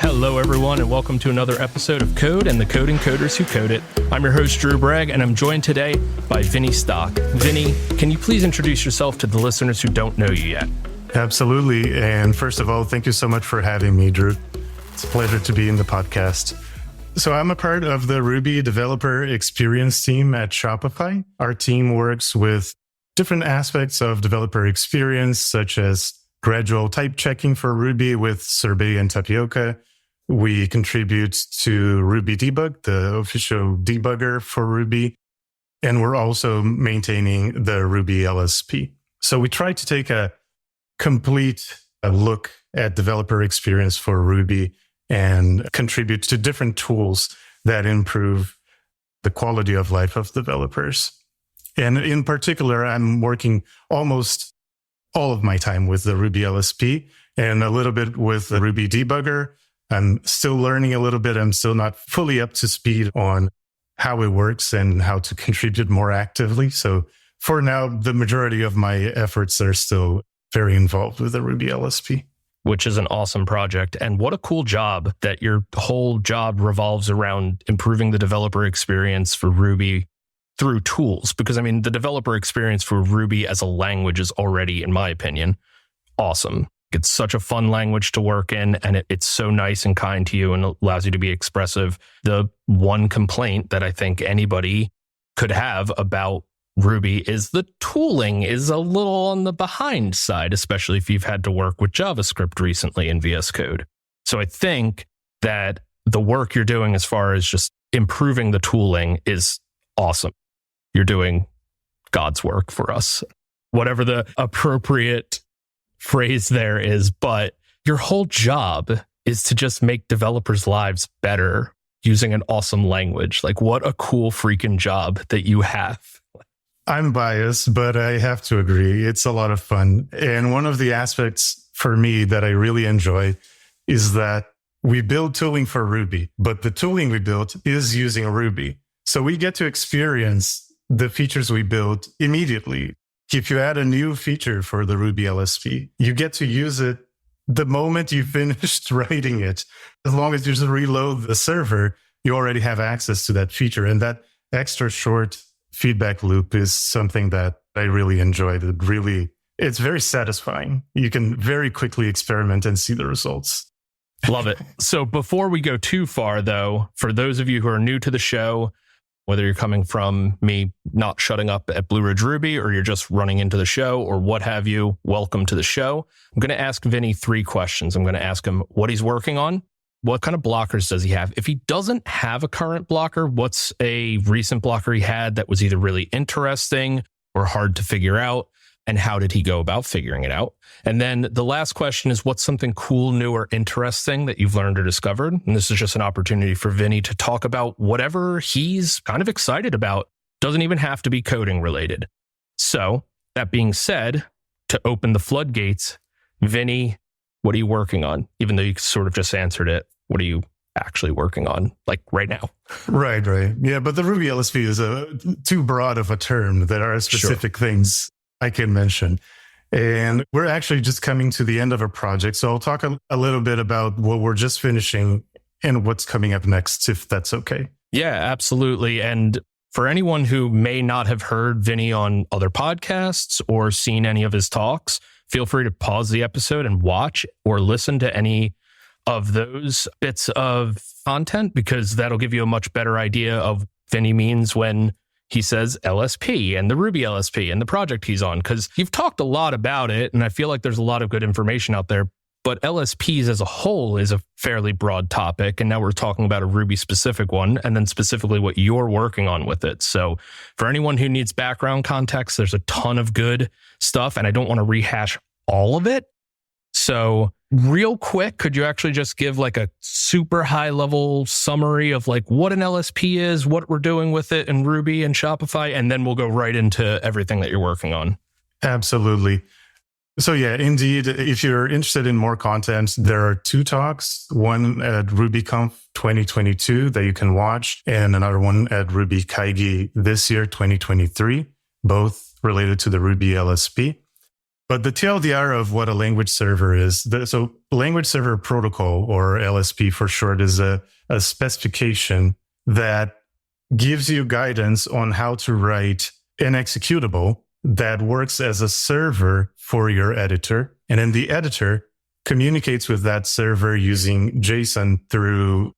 Hello, everyone, and welcome to another episode of Code and the Coding Coders Who Code It. I'm your host, Drew Bragg, and I'm joined today by Vini Stock. Vini, can you please introduce yourself to the listeners who don't know you yet? Absolutely. And first of all, thank you so much for having me, Drew. It's a pleasure to be in the podcast. So I'm a part of the Ruby developer experience team at Shopify. Our team works with different aspects of developer experience, such as gradual type checking for Ruby with Sorbet and Tapioca. We contribute to Ruby Debug, the official debugger for Ruby. And we're also maintaining the Ruby LSP. So we try to take a complete look at developer experience for Ruby and contribute to different tools that improve the quality of life of developers. And in particular, I'm working almost all of my time with the Ruby LSP and a little bit with the Ruby debugger. I'm still learning a little bit. I'm still not fully up to speed on how it works and how to contribute more actively. So for now, the majority of my efforts are still very involved with the Ruby LSP. Which is an awesome project. And what a cool job that your whole job revolves around improving the developer experience for Ruby through tools. Because, I mean, the developer experience for Ruby as a language is already, in my opinion, awesome. It's such a fun language to work in, and it's so nice and kind to you and allows you to be expressive. The one complaint that I think anybody could have about Ruby is the tooling is a little on the behind side, especially if you've had to work with JavaScript recently in VS Code. So I think that the work you're doing as far as just improving the tooling is awesome. You're doing God's work for us, whatever the appropriate phrase there is. But your whole job is to just make developers' lives better using an awesome language. Like, what a cool freaking job that you have. I'm biased, but I have to agree. It's a lot of fun. And one of the aspects for me that I really enjoy is that we build tooling for Ruby, but the tooling we built is using Ruby. So we get to experience the features we built immediately. If you add a new feature for the Ruby LSP, you get to use it the moment you finished writing it. As long as you just reload the server, you already have access to that feature. And that extra short feedback loop is something that I really enjoyed. It's very satisfying. You can very quickly experiment and see the results. Love it. So before we go too far, though, for those of you who are new to the show, whether you're coming from me not shutting up at Blue Ridge Ruby or you're just running into the show or what have you, welcome to the show. I'm going to ask Vini 3 questions. I'm going to ask him what he's working on. What kind of blockers does he have? If he doesn't have a current blocker, what's a recent blocker he had that was either really interesting or hard to figure out? And how did he go about figuring it out? And then the last question is, what's something cool, new, or interesting that you've learned or discovered? And this is just an opportunity for Vini to talk about whatever he's kind of excited about. Doesn't even have to be coding related. So that being said, to open the floodgates, Vini, what are you working on? Even though you sort of just answered it, what are you actually working on, like right now? Right. Yeah, but the Ruby LSP is too broad of a term. There are specific things I can mention. And we're actually just coming to the end of a project. So I'll talk a little bit about what we're just finishing and what's coming up next, if that's okay. Yeah, absolutely. And for anyone who may not have heard Vini on other podcasts or seen any of his talks, feel free to pause the episode and watch or listen to any of those bits of content, because that'll give you a much better idea of Vini means when he says LSP and the Ruby LSP and the project he's on, because you've talked a lot about it. And I feel like there's a lot of good information out there, but LSPs as a whole is a fairly broad topic. And now we're talking about a Ruby specific one, and then specifically what you're working on with it. So for anyone who needs background context, there's a ton of good stuff, and I don't want to rehash all of it. So real quick, could you actually just give like a super high level summary of like what an LSP is, what we're doing with it in Ruby and Shopify, and then we'll go right into everything that you're working on? Absolutely. So yeah, indeed, if you're interested in more content, there are 2 talks, one at RubyConf 2022 that you can watch, and another one at Ruby Kaigi this year, 2023, both related to the Ruby LSP. But the TLDR of what a language server is, so language server protocol, or LSP for short, is a specification that gives you guidance on how to write an executable that works as a server for your editor. And then the editor communicates with that server using JSON through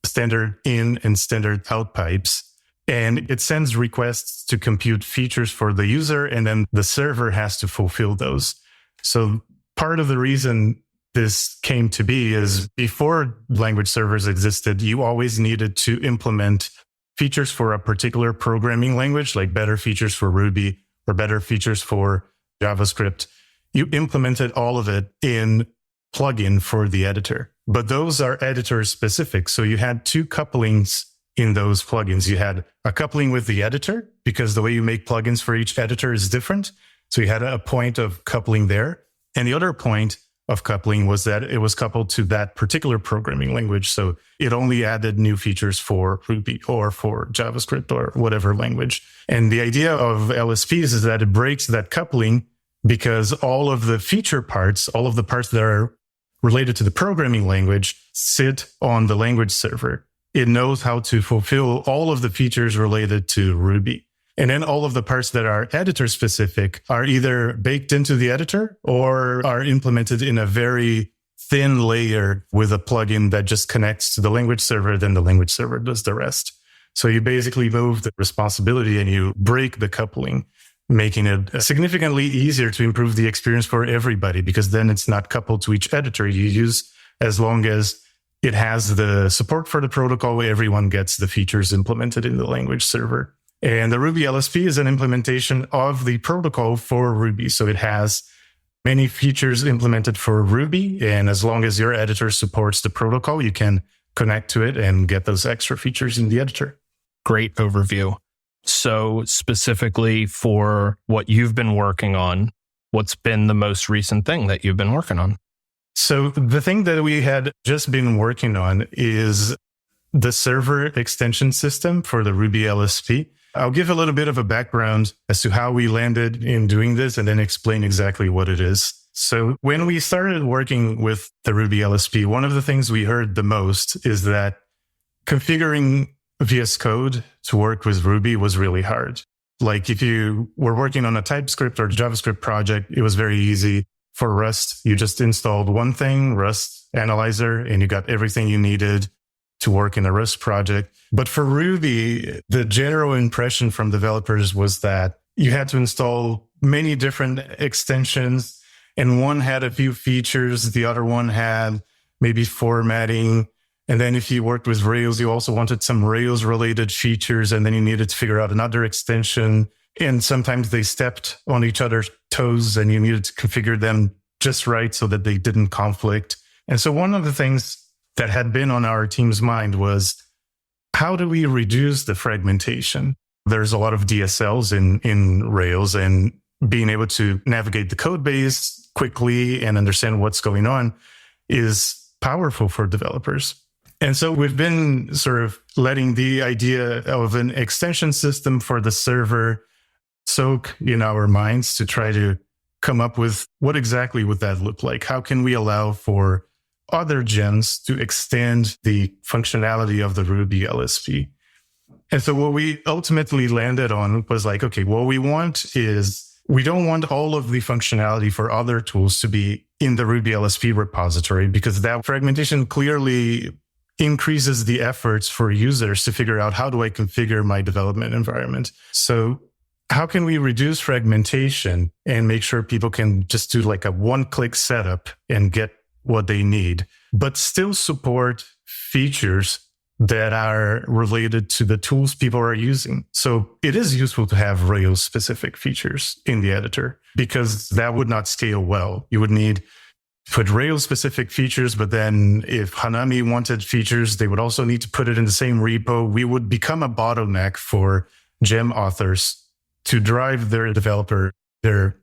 standard in and standard out pipes. And it sends requests to compute features for the user, and then the server has to fulfill those. So part of the reason this came to be is before language servers existed, you always needed to implement features for a particular programming language, like better features for Ruby or better features for JavaScript. You implemented all of it in plugin for the editor. But those are editor specific. So you had two couplings in those plugins. You had a coupling with the editor, because the way you make plugins for each editor is different. So you had a point of coupling there. And the other point of coupling was that it was coupled to that particular programming language. So it only added new features for Ruby or for JavaScript or whatever language. And the idea of LSPs is that it breaks that coupling, because all of the feature parts, all of the parts that are related to the programming language, sit on the language server. It knows how to fulfill all of the features related to Ruby. And then all of the parts that are editor specific are either baked into the editor or are implemented in a very thin layer with a plugin that just connects to the language server. Then the language server does the rest. So you basically move the responsibility and you break the coupling, making it significantly easier to improve the experience for everybody, because then it's not coupled to each editor you use, as long as it has the support for the protocol. Everyone gets the features implemented in the language server. And the Ruby LSP is an implementation of the protocol for Ruby. So it has many features implemented for Ruby. And as long as your editor supports the protocol, you can connect to it and get those extra features in the editor. Great overview. So specifically for what you've been working on, what's been the most recent thing that you've been working on? So the thing that we had just been working on is the server extension system for the Ruby LSP. I'll give a little bit of a background as to how we landed in doing this and then explain exactly what it is. So when we started working with the Ruby LSP, one of the things we heard the most is that configuring VS Code to work with Ruby was really hard. Like if you were working on a TypeScript or JavaScript project, it was very easy. For Rust, you just installed one thing, Rust Analyzer, and you got everything you needed to work in a Rust project. But for Ruby, the general impression from developers was that you had to install many different extensions, and one had a few features, the other one had maybe formatting. And then if you worked with Rails, you also wanted some Rails related features, and then you needed to figure out another extension. And sometimes they stepped on each other's toes and you needed to configure them just right so that they didn't conflict. And so one of the things that had been on our team's mind was, how do we reduce the fragmentation? There's a lot of DSLs in Rails, and being able to navigate the code base quickly and understand what's going on is powerful for developers. And so we've been sort of letting the idea of an extension system for the server soak in our minds to try to come up with what exactly would that look like? How can we allow for other gems to extend the functionality of the Ruby LSP? And so what we ultimately landed on was like, okay, what we want is, we don't want all of the functionality for other tools to be in the Ruby LSP repository, because that fragmentation clearly increases the efforts for users to figure out, how do I configure my development environment? So how can we reduce fragmentation and make sure people can just do like a one-click setup and get what they need, but still support features that are related to the tools people are using? So it is useful to have Rails specific features in the editor, because that would not scale well. You would need to put Rails specific features, but then if Hanami wanted features, they would also need to put it in the same repo. We would become a bottleneck for gem authors to drive their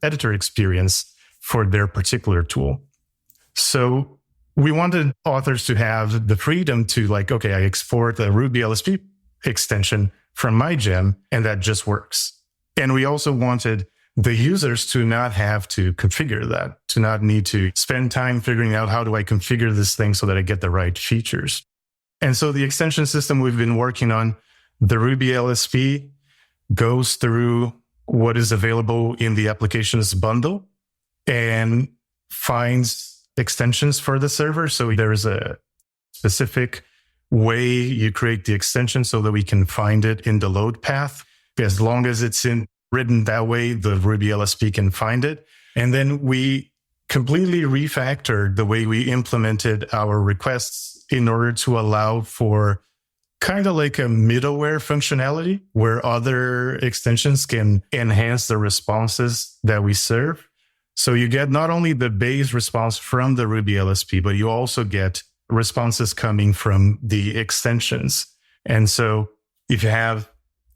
editor experience for their particular tool. So we wanted authors to have the freedom to like, okay, I export a Ruby LSP extension from my gem and that just works. And we also wanted the users to not have to configure that, to not need to spend time figuring out how do I configure this thing so that I get the right features. And so the extension system we've been working on, the Ruby LSP, goes through what is available in the applications bundle and finds extensions for the server. So there is a specific way you create the extension so that we can find it in the load path. As long as it's written that way, the Ruby LSP can find it. And then we completely refactored the way we implemented our requests in order to allow for kind of like a middleware functionality where other extensions can enhance the responses that we serve. So you get not only the base response from the Ruby LSP, but you also get responses coming from the extensions. And so if you have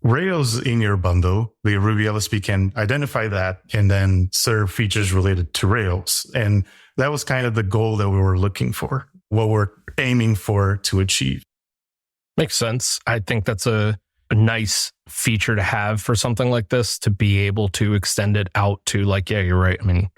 Rails in your bundle, the Ruby LSP can identify that and then serve features related to Rails. And that was kind of the goal that we were looking for, what we're aiming for to achieve. Makes sense. I think that's a nice feature to have for something like this, to be able to extend it out to, like, yeah, you're right. I mean,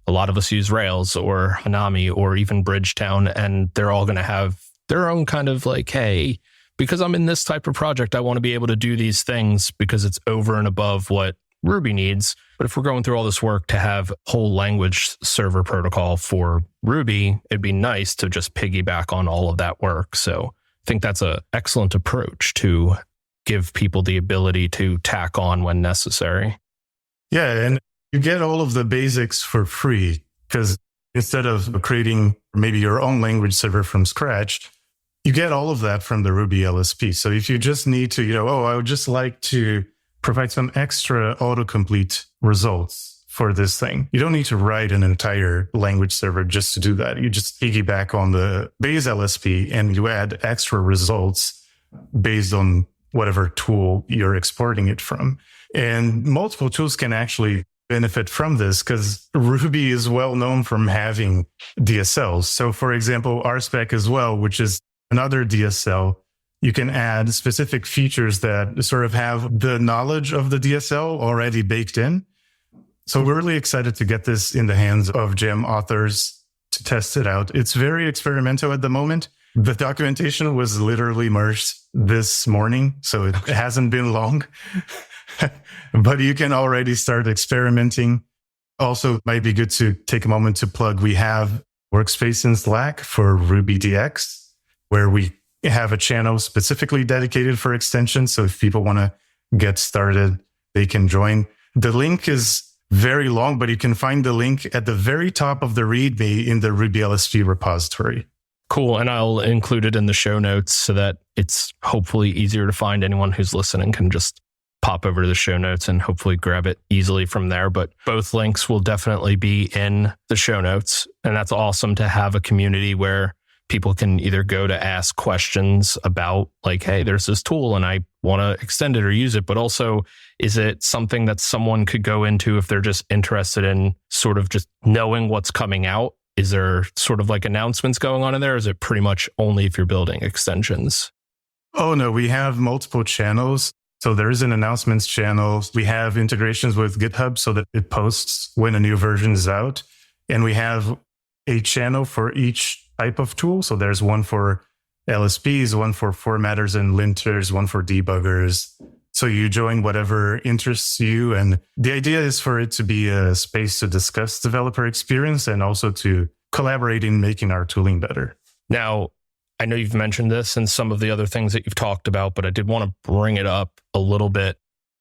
a lot of us use Rails or Hanami or even Bridgetown, and they're all going to have their own kind of like, hey, because I'm in this type of project, I want to be able to do these things because it's over and above what Ruby needs. But if we're going through all this work to have whole language server protocol for Ruby, it'd be nice to just piggyback on all of that work. So I think that's an excellent approach to give people the ability to tack on when necessary. Yeah, and you get all of the basics for free because instead of creating maybe your own language server from scratch, you get all of that from the Ruby LSP. So if you just need to, I would just like to provide some extra autocomplete results for this thing. You don't need to write an entire language server just to do that. You just piggyback on the base LSP and you add extra results based on whatever tool you're exporting it from. And multiple tools can actually benefit from this because Ruby is well known from having DSLs. So for example, RSpec as well, which is another DSL, you can add specific features that sort of have the knowledge of the DSL already baked in. So we're really excited to get this in the hands of GEM authors to test it out. It's very experimental at the moment. The documentation was literally merged this morning, so it hasn't been long. But you can already start experimenting. Also, it might be good to take a moment to plug. We have Workspace in Slack for RubyDX, where we have a channel specifically dedicated for extensions. So if people want to get started, they can join. The link is very long, but you can find the link at the very top of the README in the Ruby LSP repository. Cool. And I'll include it in the show notes so that it's hopefully easier to find. Anyone who's listening can just pop over to the show notes and hopefully grab it easily from there. But both links will definitely be in the show notes. And that's awesome to have a community where people can either go to ask questions about like, hey, there's this tool and I want to extend it or use it. But also, is it something that someone could go into if they're just interested in sort of just knowing what's coming out? Is there sort of like announcements going on in there? Or is it pretty much only if you're building extensions? Oh, no, we have multiple channels. So there is an announcements channel. We have integrations with GitHub so that it posts when a new version is out. And we have a channel for each type of tool. So there's one for LSPs, one for formatters and linters, one for debuggers. So you join whatever interests you. And the idea is for it to be a space to discuss developer experience and also to collaborate in making our tooling better. Now, I know you've mentioned this and some of the other things that you've talked about, but I did want to bring it up a little bit.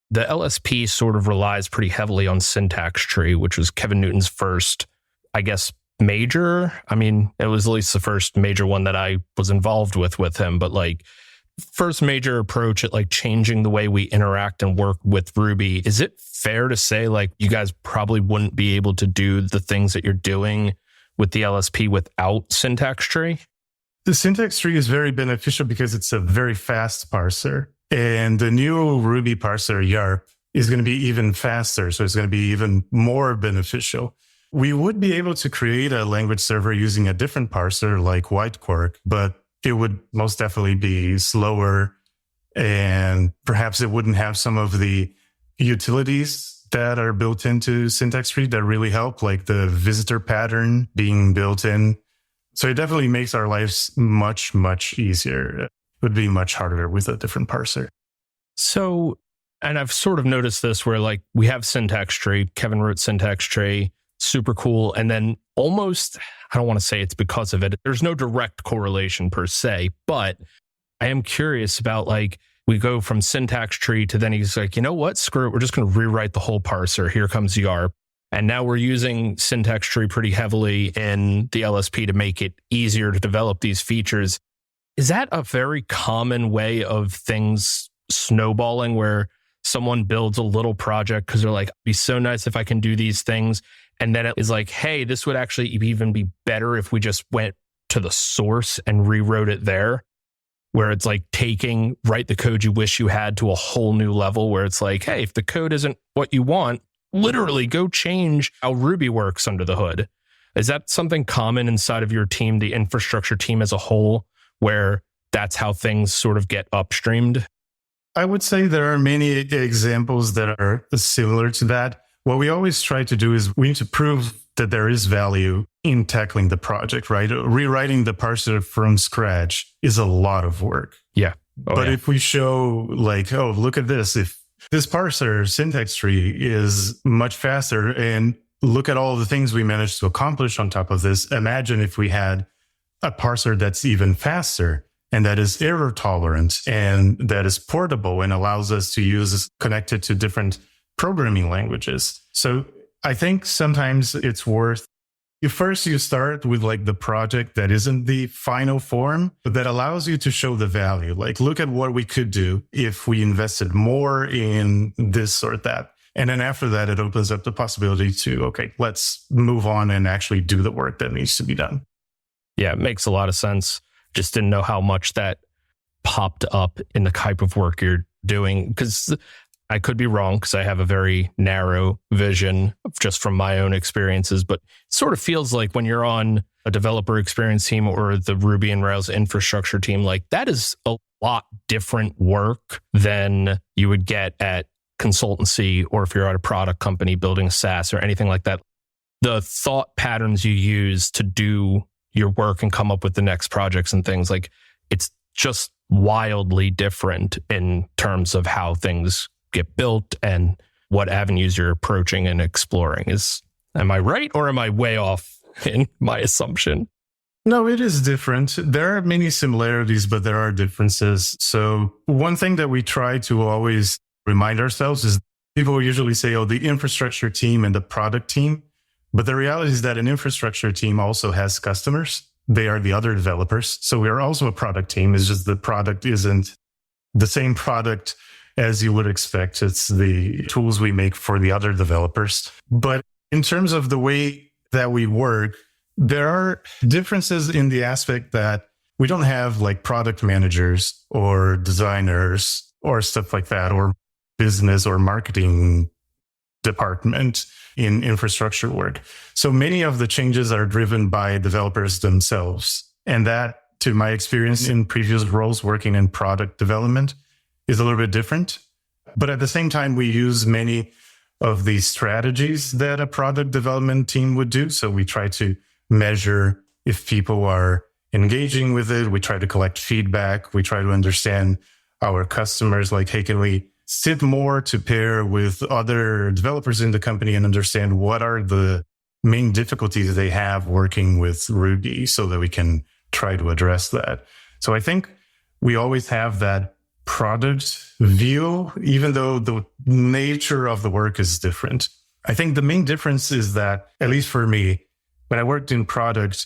The LSP sort of relies pretty heavily on syntax tree, which was Kevin Newton's first, I guess, major. I mean, it was at least the first major one that I was involved with him, but like first major approach at like changing the way we interact and work with Ruby. Is it fair to say like you guys probably wouldn't be able to do the things that you're doing with the LSP without syntax tree? The syntax tree is very beneficial because it's a very fast parser. And the new Ruby parser, YARP, is going to be even faster. So it's going to be even more beneficial. We would be able to create a language server using a different parser like WhiteQuark, but it would most definitely be slower and perhaps it wouldn't have some of the utilities that are built into syntax tree that really help, like the visitor pattern being built in. So it definitely makes our lives much, much easier. It would be much harder with a different parser. So, and I've sort of noticed this where like we have syntax tree, Kevin wrote syntax tree, super cool. And then almost, I don't want to say it's because of it. There's no direct correlation per se, but I am curious about like, we go from syntax tree to then he's like, you know what, screw it. We're just going to rewrite the whole parser. Here comes YARP. And now we're using syntax tree pretty heavily in the LSP to make it easier to develop these features. Is that a very common way of things snowballing where someone builds a little project because they're like, it'd be so nice if I can do these things. And then it is like, hey, this would actually even be better if we just went to the source and rewrote it there, where it's like write the code you wish you had to a whole new level where it's like, hey, if the code isn't what you want, literally go change how Ruby works under the hood. Is that something common inside of your team, the infrastructure team as a whole, where that's how things sort of get upstreamed? I would say there are many examples that are similar to that. What we always try to do is we need to prove that there is value in tackling the project, right? Rewriting the parser from scratch is a lot of work. Yeah. But if we show like, oh, look at this. If this parser syntax tree is much faster and look at all the things we managed to accomplish on top of this. Imagine if we had a parser that's even faster and that is error tolerant and that is portable and allows us to use connected to different programming languages. So I think sometimes it's worth, first you start with like the project that isn't the final form, but that allows you to show the value. Like, look at what we could do if we invested more in this or that. And then after that, it opens up the possibility to, okay, let's move on and actually do the work that needs to be done. Yeah, it makes a lot of sense. Just didn't know how much that popped up in the type of work you're doing, because I could be wrong because I have a very narrow vision just from my own experiences, but it sort of feels like when you're on a developer experience team or the Ruby and Rails infrastructure team, like that is a lot different work than you would get at consultancy or if you're at a product company building SaaS or anything like that. The thought patterns you use to do your work and come up with the next projects and things, like it's just wildly different in terms of how things get built and what avenues you're approaching and exploring. Am I right or am I way off in my assumption? No, it is different. There are many similarities, but there are differences. So one thing that we try to always remind ourselves is people usually say, oh, the infrastructure team and the product team. But the reality is that an infrastructure team also has customers. They are the other developers. So we are also a product team. It's just the product isn't the same product as you would expect. It's the tools we make for the other developers. But in terms of the way that we work, there are differences in the aspect that we don't have like product managers or designers or stuff like that, or business or marketing department in infrastructure work. So many of the changes are driven by developers themselves. And that, to my experience in previous roles working in product development, is a little bit different. But at the same time, we use many of the strategies that a product development team would do. So we try to measure if people are engaging with it. We try to collect feedback. We try to understand our customers, like, hey, can we sit more to pair with other developers in the company and understand what are the main difficulties they have working with Ruby so that we can try to address that. So I think we always have that product view, even though the nature of the work is different. I think the main difference is that, at least for me, when I worked in product,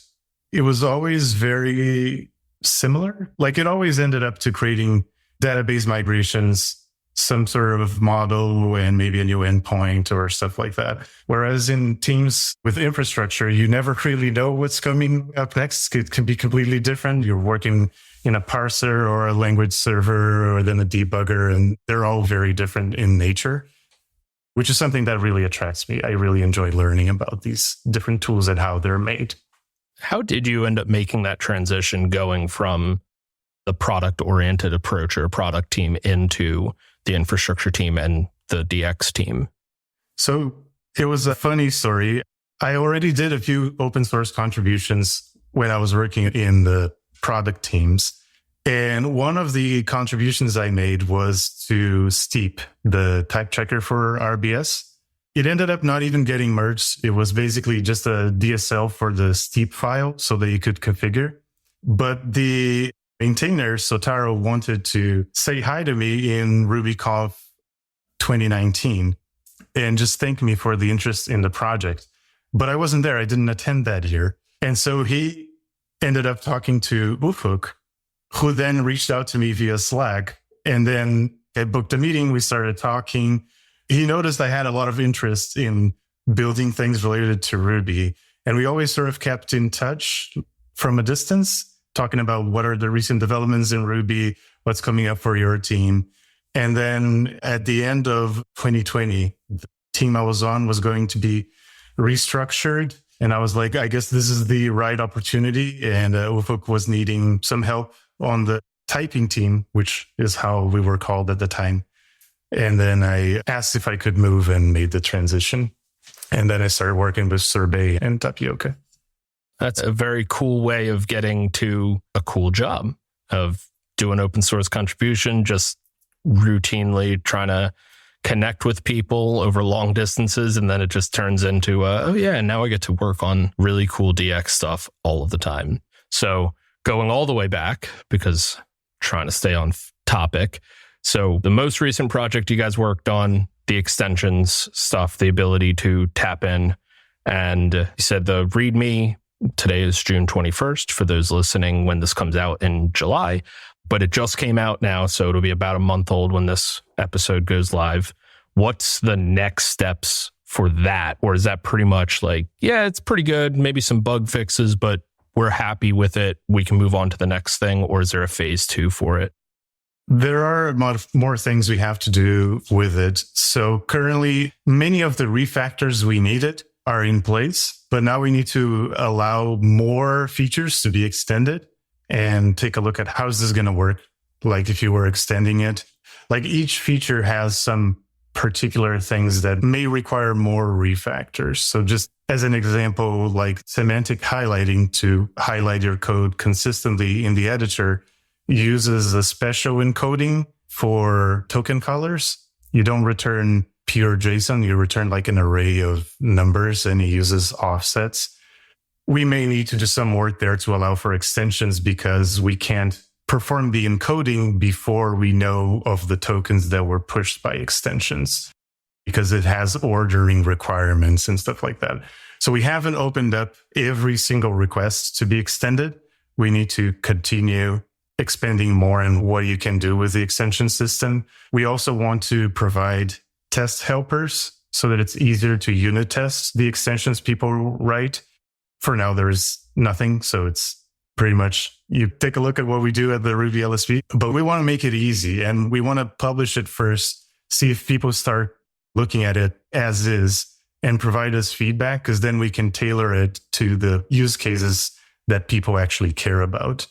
it was always very similar. Like it always ended up to creating database migrations, some sort of model and maybe a new endpoint or stuff like that. Whereas in teams with infrastructure, you never really know what's coming up next. It can be completely different. You're working in a parser or a language server or then a debugger, and they're all very different in nature, which is something that really attracts me. I really enjoy learning about these different tools and how they're made. How did you end up making that transition going from the product-oriented approach or product team into the infrastructure team and the DX team? So it was a funny story. I already did a few open source contributions when I was working in the product teams. And one of the contributions I made was to Steep, the type checker for RBS. It ended up not even getting merged. It was basically just a DSL for the Steep file so that you could configure. But the maintainer, Sotaro, wanted to say hi to me in RubyConf 2019 and just thank me for the interest in the project. But I wasn't there. I didn't attend that year. And so he ended up talking to Ufuk, who then reached out to me via Slack. And then I booked a meeting. We started talking. He noticed I had a lot of interest in building things related to Ruby. And we always sort of kept in touch from a distance, talking about what are the recent developments in Ruby, what's coming up for your team. And then at the end of 2020, the team I was on was going to be restructured. And I was like, I guess this is the right opportunity. And Ufuk was needing some help on the typing team, which is how we were called at the time. And then I asked if I could move and made the transition. And then I started working with Sorbet and Tapioca. That's a very cool way of getting to a cool job, of doing open source contribution, just routinely trying to connect with people over long distances. And then it just turns into, oh yeah, now I get to work on really cool DX stuff all of the time. So going all the way back, because trying to stay on topic. So the most recent project you guys worked on, the extensions stuff, the ability to tap in, and you said the README, today is June 21st for those listening when this comes out in July, but it just came out now. So it'll be about a month old when this episode goes live. What's the next steps for that? Or is that pretty much like, yeah, it's pretty good, maybe some bug fixes, but we're happy with it, we can move on to the next thing? Or is there a phase 2 for it? There are more things we have to do with it. So currently, many of the refactors we needed are in place, but now we need to allow more features to be extended and take a look at how is this going to work. Like if you were extending it, like each feature has some particular things that may require more refactors. So just as an example, like semantic highlighting to highlight your code consistently in the editor uses a special encoding for token colors. You don't return pure JSON, you return like an array of numbers, and it uses offsets. We may need to do some work there to allow for extensions because we can't perform the encoding before we know of the tokens that were pushed by extensions, because it has ordering requirements and stuff like that. So we haven't opened up every single request to be extended. We need to continue expanding more in what you can do with the extension system. We also want to provide test helpers so that it's easier to unit test the extensions people write. For now, there's nothing. So it's pretty much, you take a look at what we do at the Ruby LSP, but we want to make it easy and we want to publish it first, see if people start looking at it as is and provide us feedback, because then we can tailor it to the use cases that people actually care about.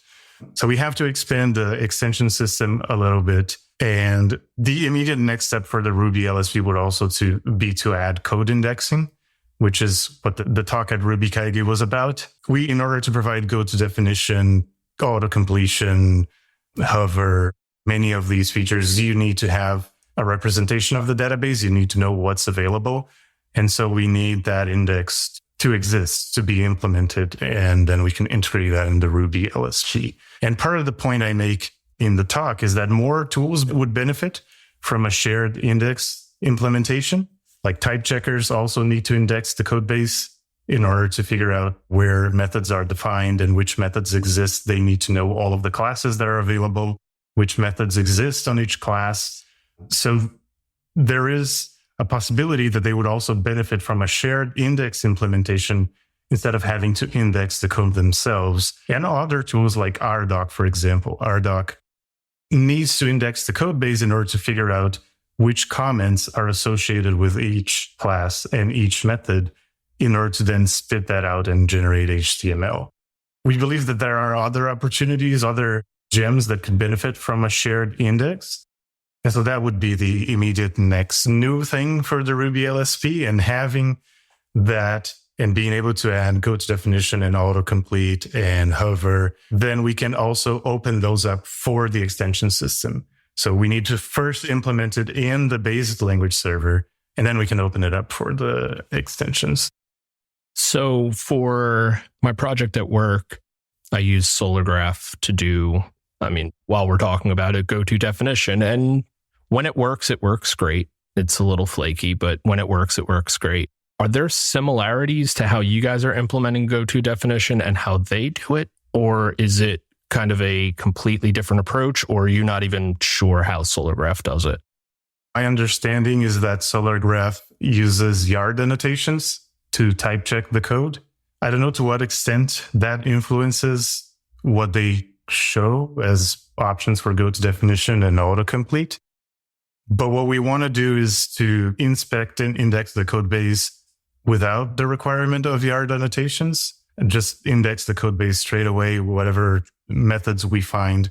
So we have to expand the extension system a little bit. And the immediate next step for the Ruby LSP would also be to add code indexing, which is what the talk at Ruby Kaigi was about. In order to provide go-to-definition, auto-completion, hover, many of these features, you need to have a representation of the database. You need to know what's available. And so we need that index to exist, to be implemented, and then we can integrate that in the Ruby LSP. And part of the point I make in the talk is that more tools would benefit from a shared index implementation. Like type checkers also need to index the code base in order to figure out where methods are defined and which methods exist. They need to know all of the classes that are available, which methods exist on each class. So there is a possibility that they would also benefit from a shared index implementation instead of having to index the code themselves. And other tools like RDoc, for example. RDoc needs to index the code base in order to figure out which comments are associated with each class and each method in order to then spit that out and generate HTML. We believe that there are other opportunities, other gems that could benefit from a shared index. And so that would be the immediate next new thing for the Ruby LSP, and having that and being able to add go to definition and autocomplete and hover, then we can also open those up for the extension system. So we need to first implement it in the basic language server, and then we can open it up for the extensions. So for my project at work, I use Solargraph to do, while we're talking about it, go to definition. And when it works great. It's a little flaky, but when it works great. Are there similarities to how you guys are implementing go to definition and how they do it? Or is it kind of a completely different approach, or are you not even sure how Solargraph does it? My understanding is that Solargraph uses yard annotations to type check the code. I don't know to what extent that influences what they show as options for go to definition and autocomplete. But what we want to do is to inspect and index the code base without the requirement of yard annotations, and just index the code base straight away, whatever methods we find.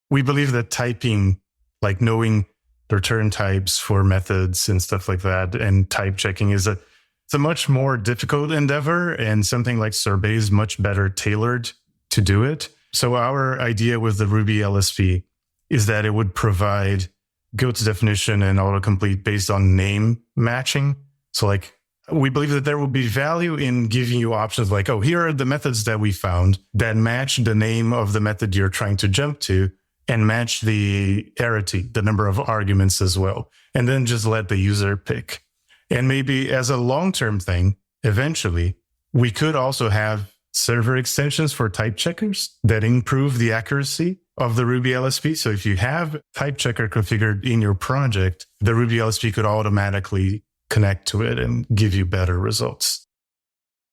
We believe that typing, like knowing the return types for methods and stuff like that, and type checking it's a much more difficult endeavor, and something like Sorbet is much better tailored to do it. So our idea with the Ruby LSP is that it would provide go to definition and autocomplete based on name matching. So like, we believe that there will be value in giving you options like, oh, here are the methods that we found that match the name of the method you're trying to jump to, and match the arity, the number of arguments as well. And then just let the user pick. And maybe as a long-term thing, eventually, we could also have server extensions for type checkers that improve the accuracy of the Ruby LSP. So if you have type checker configured in your project, the Ruby LSP could automatically connect to it and give you better results.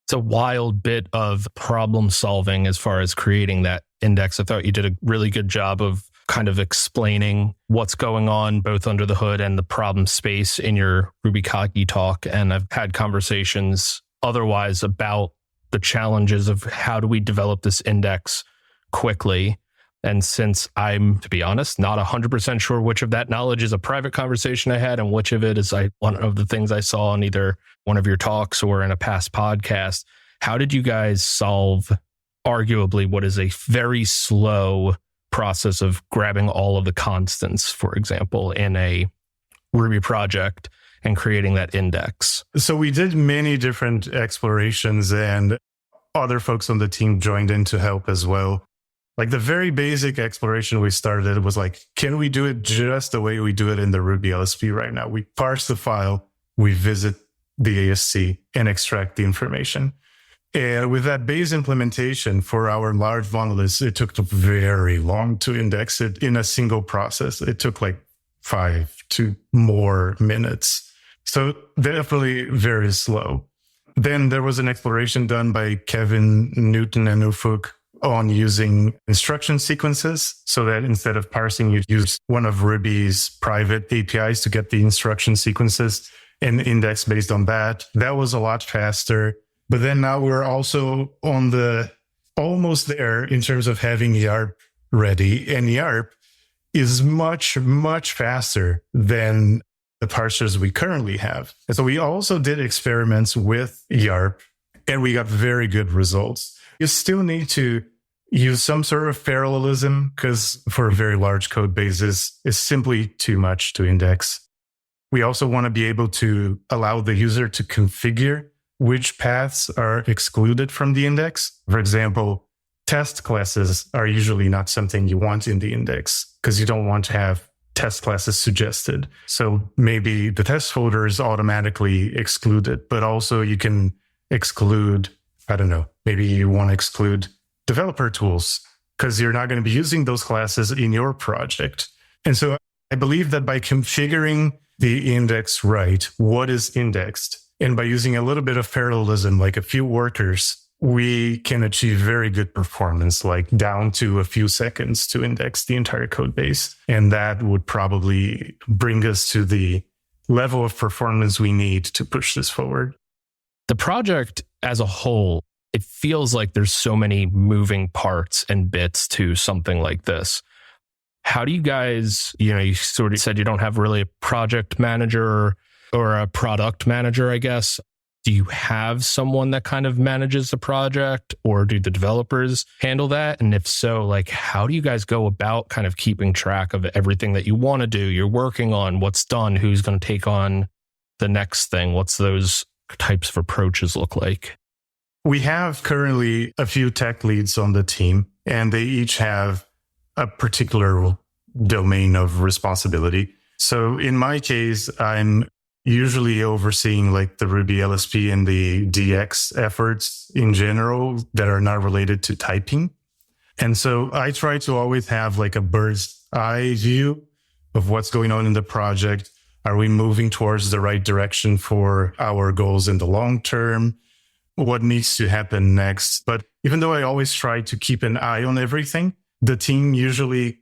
It's a wild bit of problem solving as far as creating that index. I thought you did a really good job of kind of explaining what's going on both under the hood and the problem space in your Ruby Kaigi talk. And I've had conversations otherwise about the challenges of how do we develop this index quickly. And since I'm, to be honest, not 100% sure which of that knowledge is a private conversation I had and which of it is one of the things I saw in either one of your talks or in a past podcast, how did you guys solve arguably what is a very slow process of grabbing all of the constants, for example, in a Ruby project and creating that index? So we did many different explorations, and other folks on the team joined in to help as well. Like the very basic exploration we started was like, can we do it just the way we do it in the Ruby LSP right now? We parse the file, we visit the ASC and extract the information. And with that base implementation for our large monoliths, it took very long to index it in a single process. It took like 5 to more minutes. So definitely very slow. Then there was an exploration done by Kevin, Newton, and Ufuk on using instruction sequences, so that instead of parsing, you use one of Ruby's private APIs to get the instruction sequences and index based on that. That was a lot faster. But then now we're also on the almost there in terms of having YARP ready. And YARP is much, much faster than the parsers we currently have. And so we also did experiments with YARP, and we got very good results. You still need to use some sort of parallelism, because for very large code bases, it's simply too much to index. We also want to be able to allow the user to configure which paths are excluded from the index. For example, test classes are usually not something you want in the index because you don't want to have test classes suggested. So maybe the test folder is automatically excluded, but also you can exclude, I don't know, maybe you want to exclude developer tools because you're not going to be using those classes in your project. And so I believe that by configuring the index right, what is indexed, and by using a little bit of parallelism, like a few workers, we can achieve very good performance, like down to a few seconds to index the entire code base. And that would probably bring us to the level of performance we need to push this forward. The project as a whole, it feels like there's so many moving parts and bits to something like this. How do you guys, you sort of said you don't have really a project manager or a product manager, I guess. Do you have someone that kind of manages the project, or do the developers handle that? And if so, like, how do you guys go about kind of keeping track of everything that you want to do, you're working on, what's done, who's going to take on the next thing? What's those types of approaches look like? We have currently a few tech leads on the team, and they each have a particular domain of responsibility. So in my case, I'm usually overseeing like the Ruby LSP and the DX efforts in general that are not related to typing. And so I try to always have like a bird's eye view of what's going on in the project. Are we moving towards the right direction for our goals in the long term? What needs to happen next? But even though I always try to keep an eye on everything, the team usually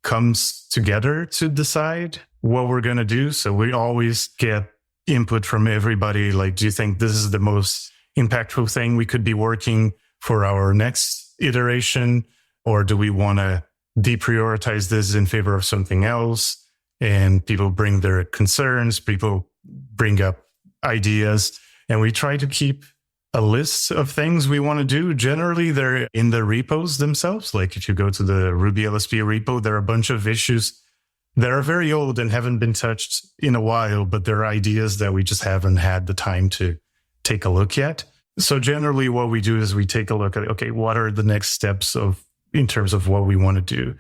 comes together to decide what we're going to do. So we always get input from everybody. Like, do you think this is the most impactful thing we could be working for our next iteration? Or do we want to deprioritize this in favor of something else? And people bring their concerns, people bring up ideas, and we try to keep a list of things we want to do. Generally, they're in the repos themselves. Like if you go to the Ruby LSP repo, there are a bunch of issues that are very old and haven't been touched in a while, but they're ideas that we just haven't had the time to take a look at. So generally what we do is we take a look at, okay, what are the next steps in terms of what we want to do?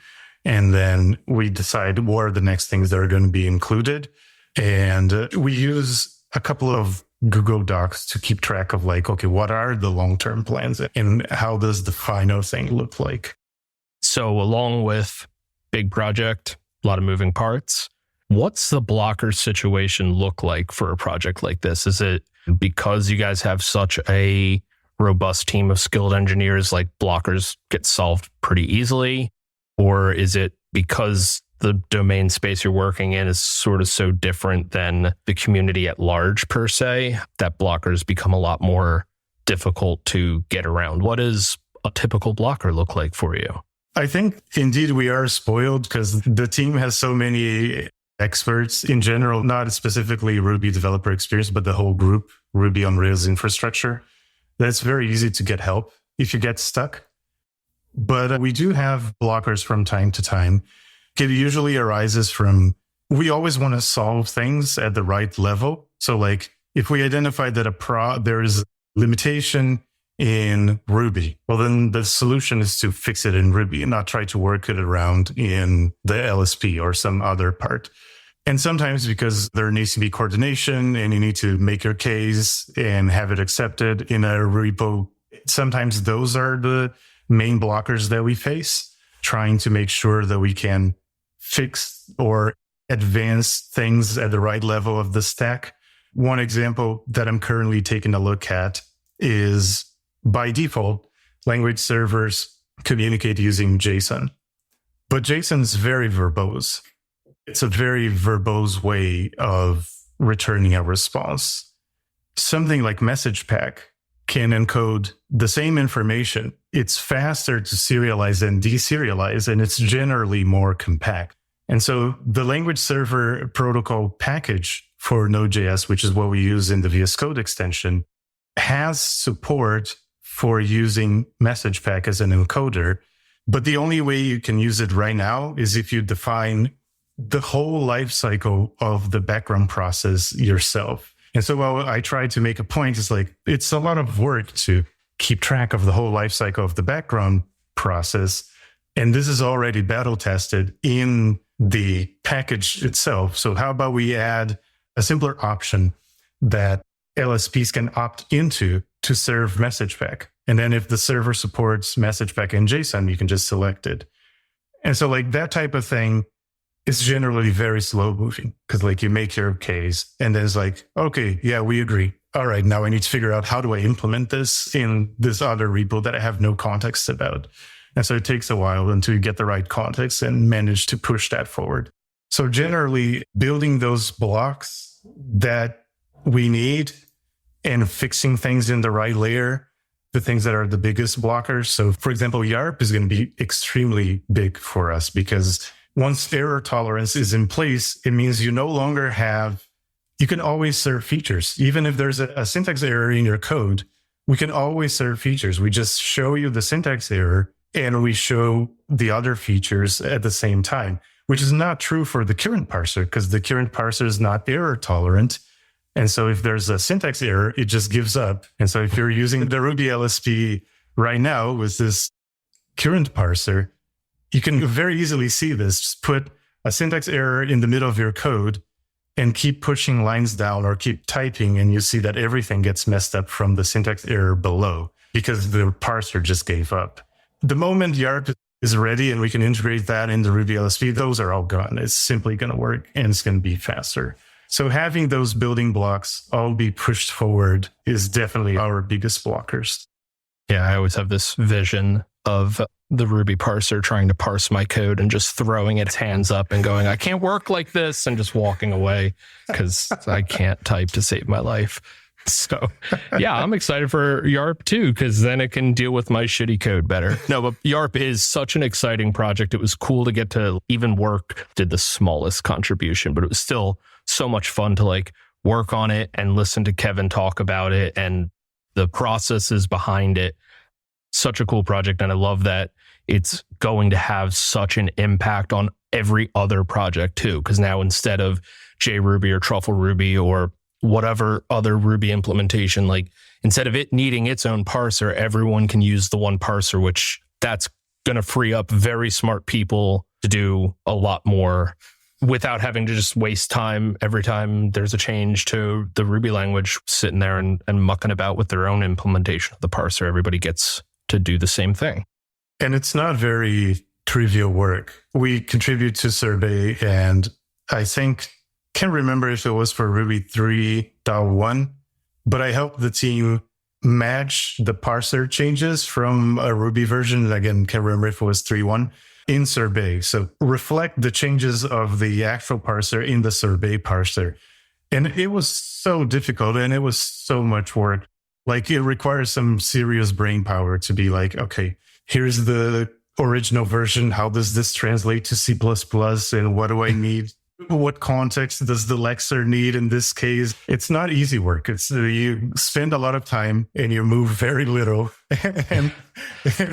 And then we decide what are the next things that are going to be included. And we use a couple of Google Docs to keep track of like, okay, what are the long-term plans and how does the final thing look like? So along with big project, a lot of moving parts, what's the blocker situation look like for a project like this? Is it because you guys have such a robust team of skilled engineers, like blockers get solved pretty easily? Or is it because the domain space you're working in is sort of so different than the community at large per se, that blockers become a lot more difficult to get around? What does a typical blocker look like for you? I think indeed we are spoiled because the team has so many experts in general, not specifically Ruby developer experience, but the whole group, Ruby on Rails infrastructure. That's very easy to get help if you get stuck. But we do have blockers from time to time. It usually arises from, we always want to solve things at the right level. So like if we identify that there is limitation in Ruby, well, then the solution is to fix it in Ruby and not try to work it around in the LSP or some other part. And sometimes because there needs to be coordination and you need to make your case and have it accepted in a repo, sometimes those are the main blockers that we face, trying to make sure that we can fix or advance things at the right level of the stack. One example that I'm currently taking a look at is, by default, language servers communicate using JSON. But JSON is very verbose. It's a very verbose way of returning a response. Something like message pack can encode the same information. It's faster to serialize than deserialize, and it's generally more compact. And so the language server protocol package for Node.js, which is what we use in the VS Code extension, has support for using message pack as an encoder. But the only way you can use it right now is if you define the whole life cycle of the background process yourself. And so while I try to make a point, it's like, it's a lot of work to keep track of the whole life cycle of the background process. And this is already battle tested in the package itself. So how about we add a simpler option that LSPs can opt into to serve message pack. And then if the server supports message pack in JSON, you can just select it. And so like that type of thing is generally very slow moving because like you make your case and then it's like, okay, yeah, we agree. All right, now I need to figure out how do I implement this in this other repo that I have no context about. And so it takes a while until you get the right context and manage to push that forward. So generally building those blocks that we need and fixing things in the right layer, the things that are the biggest blockers. So for example, YARP is going to be extremely big for us because Once error tolerance is in place, it means you can always serve features. Even if there's a syntax error in your code, we can always serve features. We just show you the syntax error and we show the other features at the same time, which is not true for the current parser because the current parser is not error tolerant. And so if there's a syntax error, it just gives up. And so if you're using the Ruby LSP right now with this current parser, you can very easily see this. Just put a syntax error in the middle of your code and keep pushing lines down or keep typing, and you see that everything gets messed up from the syntax error below because the parser just gave up. The moment YARP is ready and we can integrate that in the Ruby LSP, those are all gone. It's simply going to work and it's going to be faster. So having those building blocks all be pushed forward is definitely our biggest blockers. Yeah, I always have this vision of the Ruby parser trying to parse my code and just throwing its hands up and going, I can't work like this, and just walking away because I can't type to save my life. So yeah, I'm excited for YARP too, because then it can deal with my shitty code better. No, but YARP is such an exciting project. It was cool to get to even work, did the smallest contribution, but it was still so much fun to like work on it and listen to Kevin talk about it and the processes behind it. Such a cool project. And I love that it's going to have such an impact on every other project too. Because now instead of JRuby or Truffle Ruby or whatever other Ruby implementation, like instead of it needing its own parser, everyone can use the one parser, which that's going to free up very smart people to do a lot more without having to just waste time every time there's a change to the Ruby language, sitting there and mucking about with their own implementation of the parser. Everybody gets to do the same thing. And it's not very trivial work. We contribute to Survey, and I can't remember if it was for Ruby 3.1, but I helped the team match the parser changes from a Ruby version. Again, can't remember if it was 3.1 in Survey. So reflect the changes of the actual parser in the Survey parser. And it was so difficult and it was so much work. Like it requires some serious brain power to be like, okay, here's the original version. How does this translate to C++? And what do I need? What context does the lexer need in this case? It's not easy work. It's you spend a lot of time and you move very little and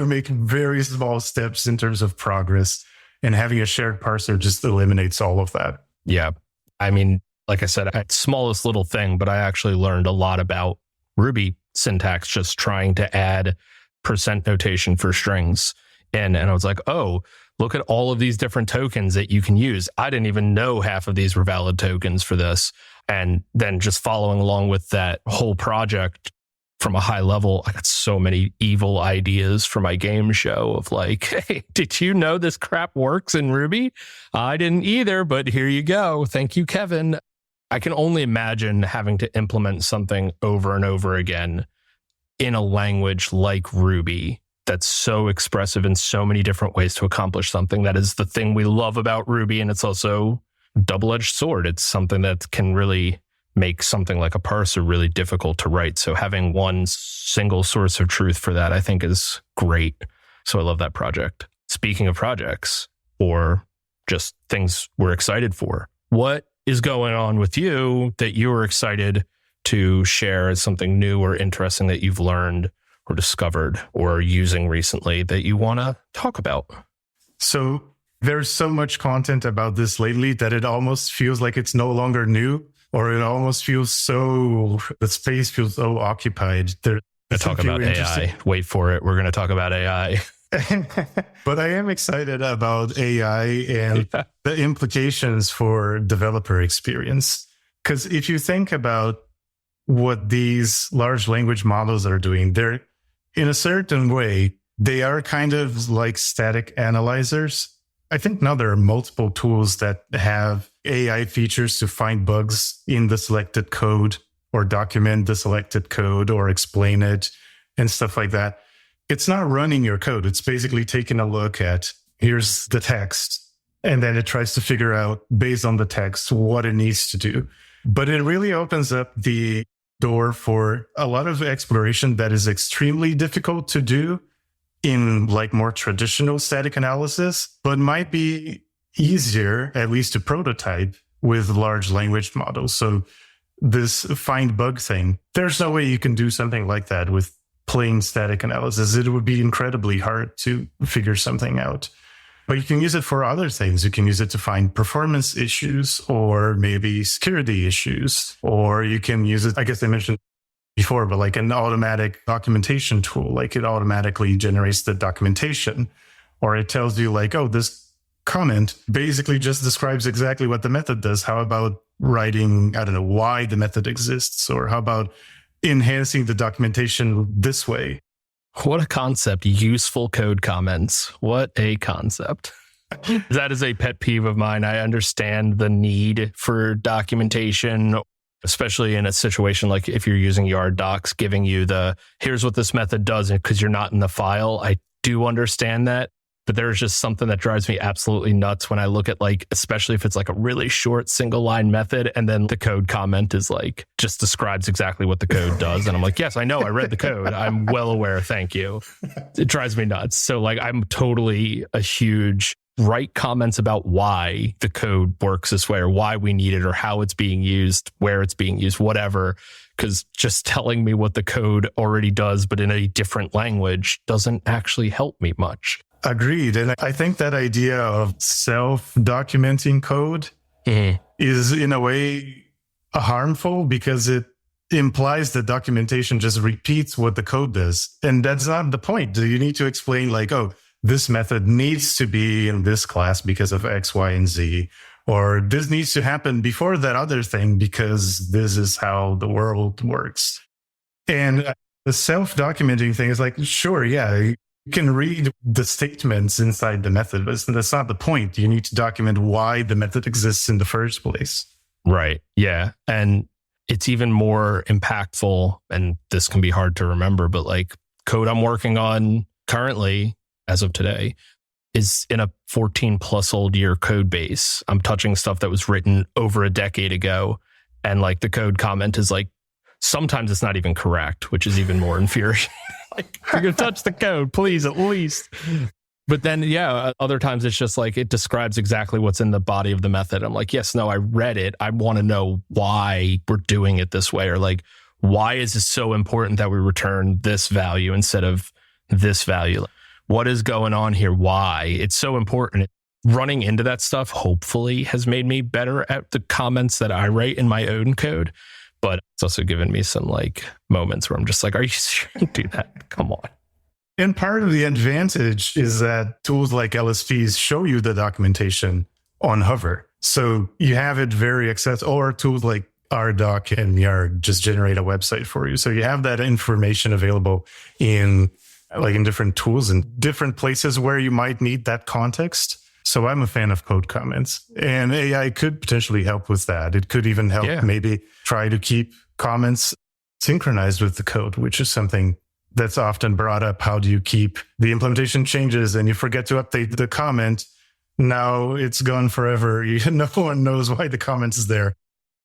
make very small steps in terms of progress. And having a shared parser just eliminates all of that. Yeah. I mean, like I said, smallest little thing, but I actually learned a lot about Ruby syntax just trying to add percent notation for strings. And I was like, oh, look at all of these different tokens that you can use. I didn't even know half of these were valid tokens for this. And then just following along with that whole project from a high level, I got so many evil ideas for my game show of like, hey, did you know this crap works in Ruby? I didn't either, but here you go. Thank you, Kevin. I can only imagine having to implement something over and over again in a language like Ruby that's so expressive in so many different ways to accomplish something. That is the thing we love about Ruby. And it's also a double-edged sword. It's something that can really make something like a parser really difficult to write. So having one single source of truth for that, I think is great. So I love that project. Speaking of projects or just things we're excited for, what is going on with you that you are excited to share as something new or interesting that you've learned or discovered or are using recently that you want to talk about? So there's so much content about this lately that it almost feels like it's no longer new, or it almost feels the space feels so occupied. There's talk about AI. Wait for it. We're going to talk about AI. But I am excited about AI and the implications for developer experience. Because if you think about what these large language models are doing, they're in a certain way, they are kind of like static analyzers. I think now there are multiple tools that have AI features to find bugs in the selected code or document the selected code or explain it and stuff like that. It's not running your code. It's basically taking a look at, here's the text, and then it tries to figure out based on the text what it needs to do. But it really opens up the door for a lot of exploration that is extremely difficult to do in like more traditional static analysis, but might be easier, at least to prototype with large language models. So this find bug thing, there's no way you can do something like that with plain static analysis. It would be incredibly hard to figure something out. But you can use it for other things. You can use it to find performance issues or maybe security issues, or you can use it, I guess I mentioned before, but like an automatic documentation tool, like it automatically generates the documentation, or it tells you like, oh, this comment basically just describes exactly what the method does. How about writing, I don't know, why the method exists, or how about enhancing the documentation this way? What a concept. Useful code comments. What a concept. That is a pet peeve of mine. I understand the need for documentation, especially in a situation like if you're using Yard docs, giving you the, here's what this method does because you're not in the file. I do understand that. But there's just something that drives me absolutely nuts when I look at like, especially if it's like a really short single line method and then the code comment is like, just describes exactly what the code does. And I'm like, yes, I know, I read the code. I'm well aware. Thank you. It drives me nuts. So like, I'm totally a huge write comments about why the code works this way or why we need it or how it's being used, where it's being used, whatever. Because just telling me what the code already does, but in a different language doesn't actually help me much. Agreed. And I think that idea of self-documenting code is in a way harmful because it implies that documentation just repeats what the code does. And that's not the point. You need to explain like, oh, this method needs to be in this class because of X, Y, and Z, or this needs to happen before that other thing because this is how the world works. And the self-documenting thing is like, sure, yeah, you can read the statements inside the method, but that's not the point. You need to document why the method exists in the first place. Right. Yeah. And it's even more impactful, and this can be hard to remember, but like code I'm working on currently, as of today, is in a 14 plus old year code base. I'm touching stuff that was written over a decade ago. And like the code comment is like, sometimes it's not even correct, which is even more infuriating. Like, if you're going to touch the code, please, at least. But then, yeah, other times it's just like it describes exactly what's in the body of the method. I'm like, yes, no, I read it. I want to know why we're doing it this way, or like, why is it so important that we return this value instead of this value? What is going on here? Why? It's so important. Running into that stuff, hopefully, has made me better at the comments that I write in my own code. But it's also given me some like moments where I'm just like, are you sure you do that? Come on. And part of the advantage is that tools like LSPs show you the documentation on hover. So you have it very accessible, or tools like RDoc and Yard just generate a website for you. So you have that information available in different tools and different places where you might need that context. So I'm a fan of code comments, and AI could potentially help with that. It could even help maybe try to keep comments synchronized with the code, which is something that's often brought up. How do you keep the implementation changes and you forget to update the comment? Now it's gone forever. No one knows why the comment is there.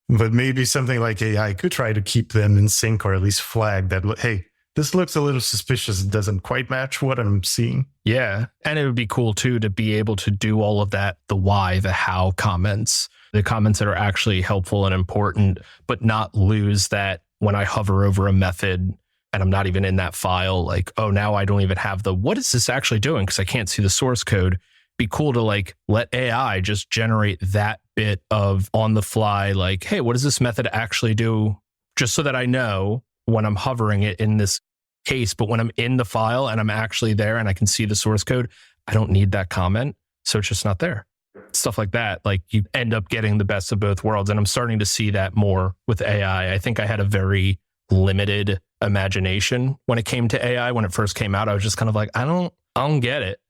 But maybe something like AI could try to keep them in sync, or at least flag that, hey, this looks a little suspicious. It doesn't quite match what I'm seeing. Yeah. And it would be cool too to be able to do all of that, the why, the how comments, the comments that are actually helpful and important, but not lose that when I hover over a method and I'm not even in that file, like, oh, now I don't even have the, what is this actually doing? Because I can't see the source code. Be cool to like let AI just generate that bit of on the fly, like, hey, what does this method actually do? Just so that I know when I'm hovering it in this case, but when I'm in the file and I'm actually there and I can see the source code, I don't need that comment. So it's just not there. Stuff like that. Like you end up getting the best of both worlds. And I'm starting to see that more with AI. I think I had a very limited imagination when it came to AI. When it first came out, I was just kind of like, I don't get it.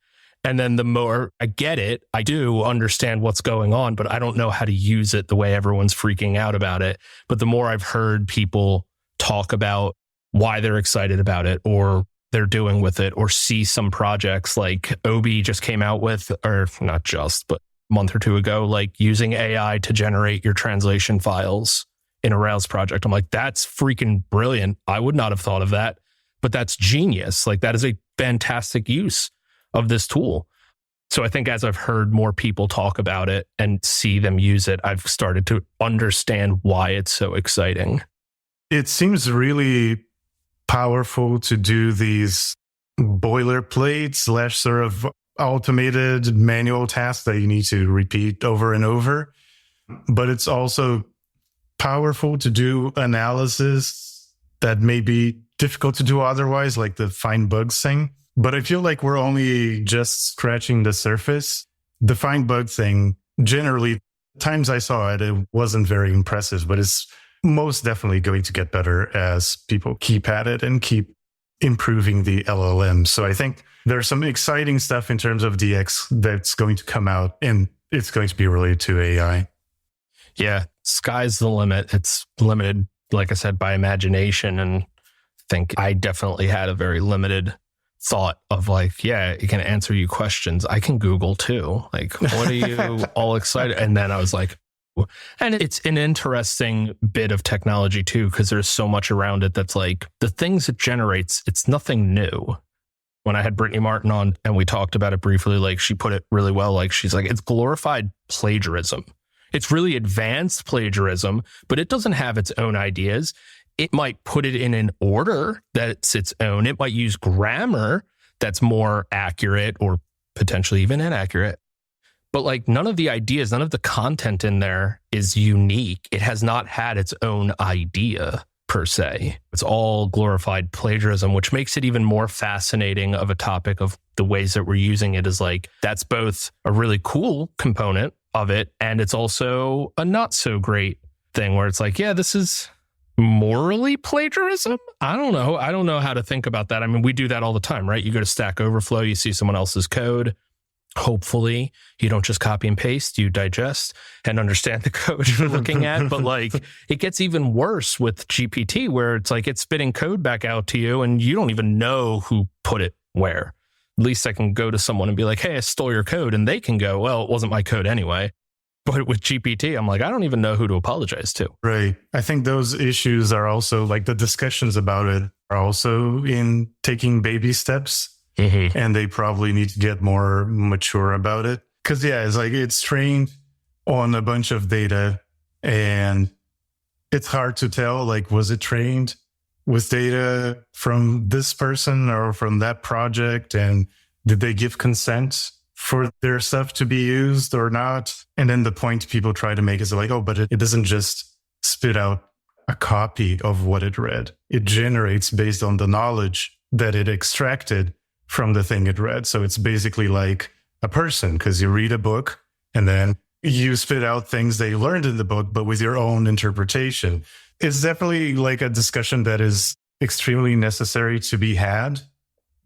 And then the more I get it, I do understand what's going on, but I don't know how to use it the way everyone's freaking out about it. But the more I've heard people talk about why they're excited about it or they're doing with it, or see some projects like Obi just came out with, or not just, but a month or two ago, like using AI to generate your translation files in a Rails project. I'm like, that's freaking brilliant. I would not have thought of that, but that's genius. Like that is a fantastic use of this tool. So I think as I've heard more people talk about it and see them use it, I've started to understand why it's so exciting. It seems really powerful to do these boilerplate / sort of automated manual tasks that you need to repeat over and over. But it's also powerful to do analysis that may be difficult to do otherwise, like the find bugs thing. But I feel like we're only just scratching the surface. The find bug thing, generally, times I saw it, it wasn't very impressive, but it's most definitely going to get better as people keep at it and keep improving the LLM. So I think there's some exciting stuff in terms of DX that's going to come out, and it's going to be related to AI. Yeah, sky's the limit. It's limited, like I said, by imagination. And I think I definitely had a very limited thought of like, yeah, it can answer you questions. I can Google too. Like, what are you all excited? And then I was like, and it's an interesting bit of technology too, because there's so much around it that's like the things it generates, it's nothing new. When I had Brittany Martin on and we talked about it briefly, like she put it really well. Like she's like, it's glorified plagiarism. It's really advanced plagiarism, but it doesn't have its own ideas. It might put it in an order that's its own. It might use grammar that's more accurate or potentially even inaccurate. But like none of the ideas, none of the content in there is unique. It has not had its own idea per se. It's all glorified plagiarism, which makes it even more fascinating of a topic of the ways that we're using it is like, that's both a really cool component of it. And it's also a not so great thing where it's like, yeah, this is morally plagiarism. I don't know. I don't know how to think about that. I mean, we do that all the time, right? You go to Stack Overflow, you see someone else's code. Hopefully you don't just copy and paste, you digest and understand the code you're looking at. But like it gets even worse with GPT where it's like it's spitting code back out to you and you don't even know who put it where. At least I can go to someone and be like, hey, I stole your code. And they can go, well, it wasn't my code anyway. But with GPT, I'm like, I don't even know who to apologize to. Right. I think those issues are also like the discussions about it are also in taking baby steps. Mm-hmm. And they probably need to get more mature about it. Because, yeah, it's like it's trained on a bunch of data and it's hard to tell, like, was it trained with data from this person or from that project? And did they give consent for their stuff to be used or not? And then the point people try to make is like, oh, but it doesn't just spit out a copy of what it read. It generates based on the knowledge that it extracted from the thing it read. So it's basically like a person, because you read a book and then you spit out things that you learned in the book, but with your own interpretation. It's definitely like a discussion that is extremely necessary to be had,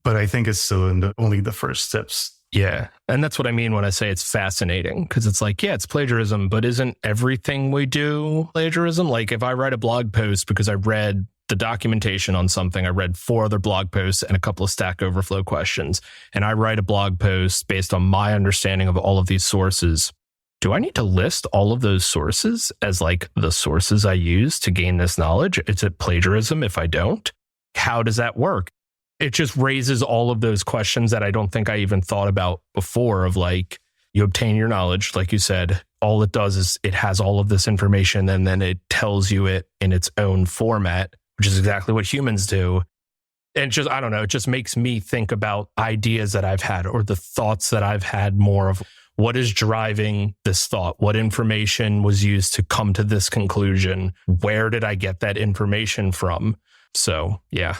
but I think it's still in only the first steps. Yeah. And that's what I mean when I say it's fascinating, because it's like, yeah, it's plagiarism, but isn't everything we do plagiarism? Like if I write a blog post because I read the documentation on something, I read 4 other blog posts and a couple of Stack Overflow questions, and I write a blog post based on my understanding of all of these sources. Do I need to list all of those sources as like the sources I use to gain this knowledge? Is it plagiarism if I don't? How does that work? It just raises all of those questions that I don't think I even thought about before of like, you obtain your knowledge, like you said, all it does is it has all of this information and then it tells you it in its own format, which is exactly what humans do. And just, I don't know, it just makes me think about ideas that I've had or the thoughts that I've had more of what is driving this thought? What information was used to come to this conclusion? Where did I get that information from? So, yeah,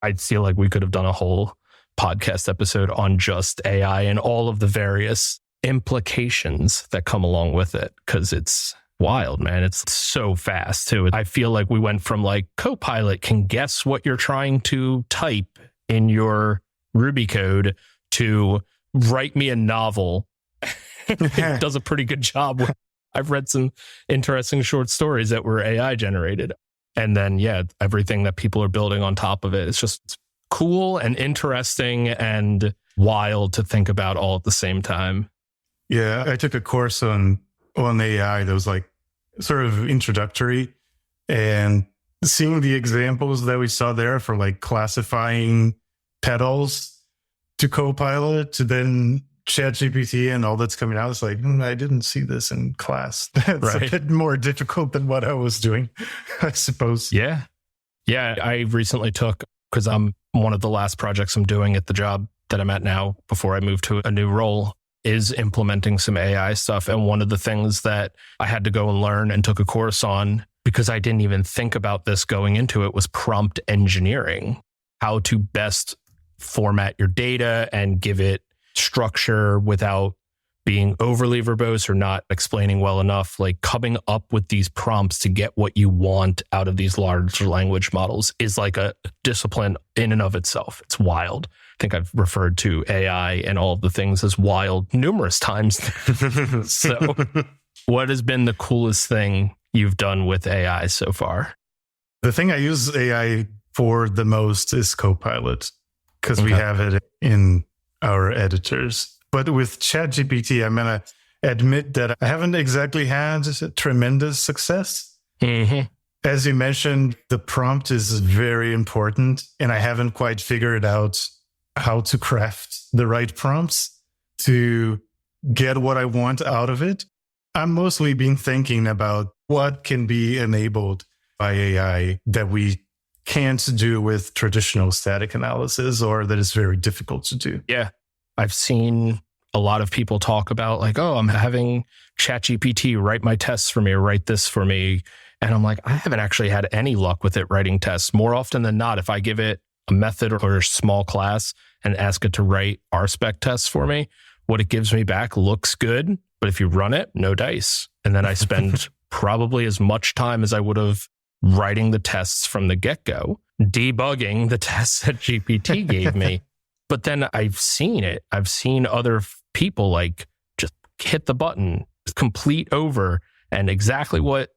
I feel like we could have done a whole podcast episode on just AI and all of the various implications that come along with it, because it's wild, man. It's so fast too. I feel like we went from like Copilot can guess what you're trying to type in your Ruby code to write me a novel. It does a pretty good job. I've read some interesting short stories that were AI generated. And then, yeah, everything that people are building on top of it. It's just cool and interesting and wild to think about all at the same time. Yeah, I took a course on AI that was like sort of introductory, and seeing the examples that we saw there for like classifying petals to Copilot to then ChatGPT and all that's coming out, it's like, I didn't see this in class. That's Right. a bit more difficult than what I was doing, I suppose. Yeah. Yeah. I recently took, because I'm one of the last projects I'm doing at the job that I'm at now before I move to a new role is implementing some AI stuff. And one of the things that I had to go and learn and took a course on, because I didn't even think about this going into it, was prompt engineering, how to best format your data and give it structure without being overly verbose or not explaining well enough, like coming up with these prompts to get what you want out of these large language models is like a discipline in and of itself. It's wild. I think I've referred to AI and all of the things as wild numerous times. So what has been the coolest thing you've done with AI so far? The thing I use AI for the most is Copilot, because we have it in our editors. But with ChatGPT, I'm going to admit that I haven't exactly had tremendous success. Mm-hmm. As you mentioned, the prompt is very important, and I haven't quite figured out how to craft the right prompts to get what I want out of it. I'm mostly been thinking about what can be enabled by AI that we can't do with traditional static analysis, or that is very difficult to do. Yeah. I've seen a lot of people talk about like, oh, I'm having ChatGPT write my tests for me or write this for me. And I'm like, I haven't actually had any luck with it writing tests. More often than not, if I give it a method or a small class and ask it to write RSpec tests for me, what it gives me back looks good. But if you run it, no dice. And then I spend probably as much time as I would have writing the tests from the get-go, debugging the tests that GPT gave me. But then I've seen it. I've seen other people like just hit the button, complete over, and exactly what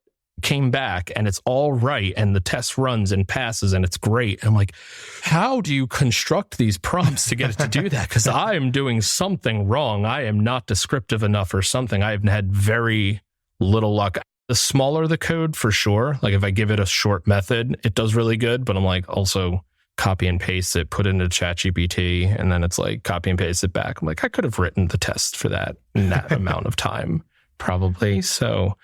came back, and it's all right, and the test runs and passes, and it's great. And I'm like, how do you construct these prompts to get it to do that? Because I am doing something wrong. I am not descriptive enough or something. I've had very little luck. The smaller the code, for sure. Like if I give it a short method, it does really good. But I'm like, also copy and paste it, put it into ChatGPT, and then it's like copy and paste it back. I'm like, I could have written the test for that in that amount of time, probably. So,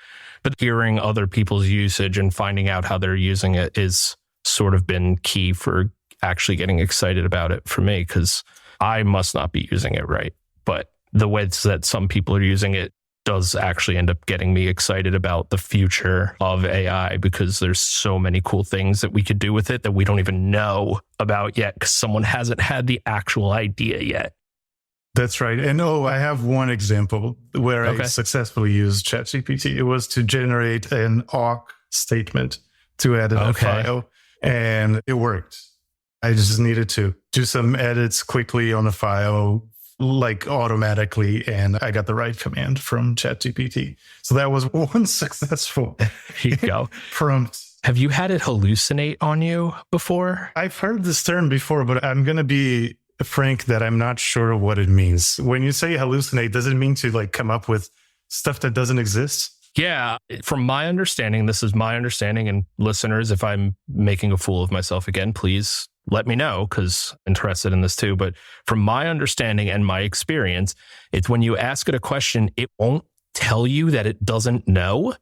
but hearing other people's usage and finding out how they're using it is sort of been key for actually getting excited about it for me, because I must not be using it right. But the ways that some people are using it does actually end up getting me excited about the future of AI, because there's so many cool things that we could do with it that we don't even know about yet, because someone hasn't had the actual idea yet. That's right. And I have one example where I successfully used ChatGPT. It was to generate an awk statement to edit a file, and it worked. I just needed to do some edits quickly on the file, like automatically, and I got the right command from ChatGPT. So that was one successful Here you go. prompt. Have you had it hallucinate on you before? I've heard this term before, but I'm going to be frank that I'm not sure what it means. When you say hallucinate, does it mean to like come up with stuff that doesn't exist? Yeah. From my understanding, this is my understanding, and listeners, if I'm making a fool of myself again, please let me know, because I'm interested in this too. But from my understanding and my experience, it's when you ask it a question, it won't tell you that it doesn't know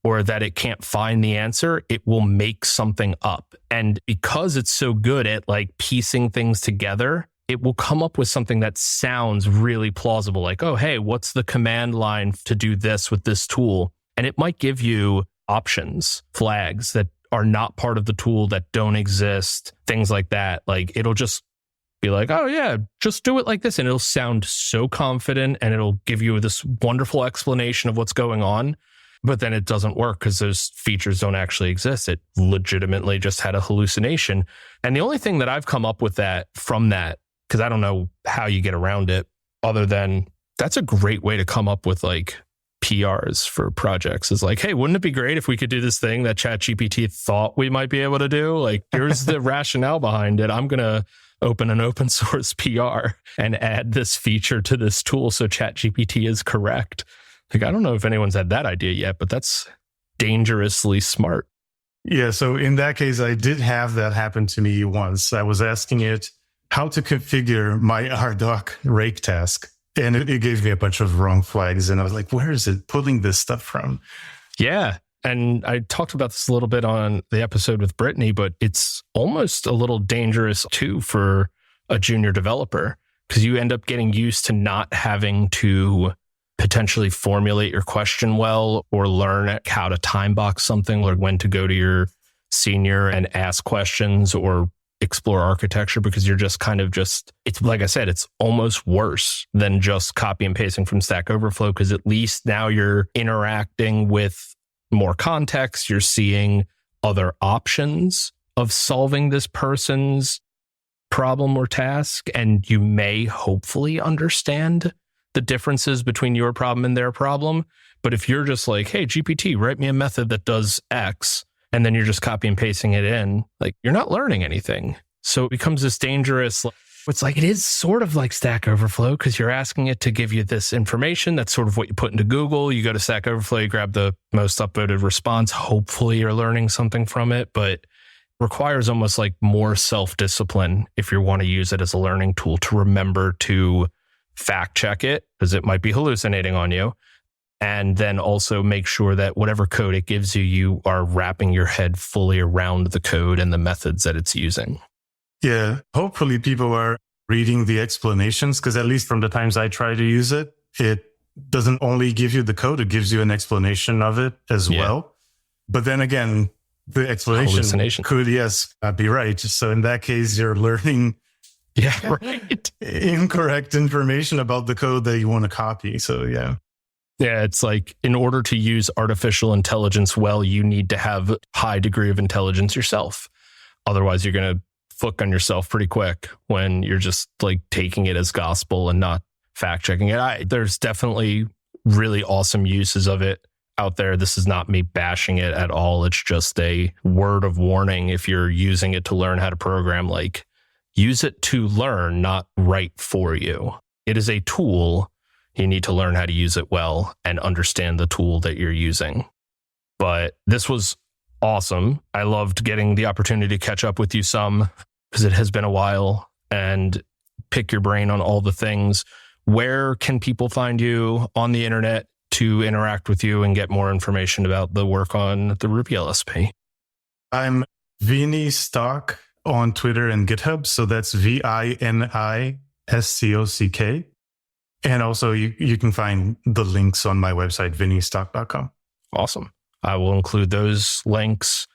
or that it can't find the answer. It will make something up. And because it's so good at like piecing things together, it will come up with something that sounds really plausible. Like, oh, hey, what's the command line to do this with this tool? And it might give you options, flags that are not part of the tool, that don't exist, things like that. Like it'll just be like, oh yeah, just do it like this. And it'll sound so confident, and it'll give you this wonderful explanation of what's going on. But then it doesn't work because those features don't actually exist. It legitimately just had a hallucination. And the only thing that I've come up with from that, because I don't know how you get around it, other than that's a great way to come up with like PRs for projects, is like, hey, wouldn't it be great if we could do this thing that ChatGPT thought we might be able to do? Like, here's the rationale behind it. I'm going to open an open source PR and add this feature to this tool so ChatGPT is correct. Like, I don't know if anyone's had that idea yet, but that's dangerously smart. Yeah. So in that case, I did have that happen to me once. I was asking it how to configure my RDoc rake task. And it gave me a bunch of wrong flags. And I was like, where is it pulling this stuff from? Yeah. And I talked about this a little bit on the episode with Brittany, but it's almost a little dangerous too for a junior developer, because you end up getting used to not having to potentially formulate your question well or learn how to time box something, or when to go to your senior and ask questions or explore architecture, because you're just it's like I said, it's almost worse than just copy and pasting from Stack Overflow, because at least now you're interacting with more context. You're seeing other options of solving this person's problem or task, and you may hopefully understand the differences between your problem and their problem. But if you're just like, hey, GPT, write me a method that does X, and then you're just copy and pasting it in, like, you're not learning anything. So it becomes this dangerous, it's like, it is sort of like Stack Overflow, because you're asking it to give you this information. That's sort of what you put into Google. You go to Stack Overflow, you grab the most upvoted response. Hopefully you're learning something from it, but requires almost like more self-discipline if you want to use it as a learning tool, to remember to fact check it, because it might be hallucinating on you. And then also make sure that whatever code it gives you, you are wrapping your head fully around the code and the methods that it's using. Yeah. Hopefully people are reading the explanations, because at least from the times I try to use it, it doesn't only give you the code, it gives you an explanation of it as well. But then again, the explanation could, not be right. So in that case, you're learning incorrect information about the code that you want to copy. So yeah. Yeah, it's like, in order to use artificial intelligence well, you need to have a high degree of intelligence yourself. Otherwise, you're going to fuck on yourself pretty quick when you're just like taking it as gospel and not fact checking it. There's definitely really awesome uses of it out there. This is not me bashing it at all. It's just a word of warning. If you're using it to learn how to program, like, use it to learn, not write for you. It is a tool. You need to learn how to use it well and understand the tool that you're using. But this was awesome. I loved getting the opportunity to catch up with you some, because it has been a while, and pick your brain on all the things. Where can people find you on the internet to interact with you and get more information about the work on the Ruby LSP? I'm Vini Stock on Twitter and GitHub. So that's ViniStock. And also you can find the links on my website, vinistock.com. Awesome. I will include those links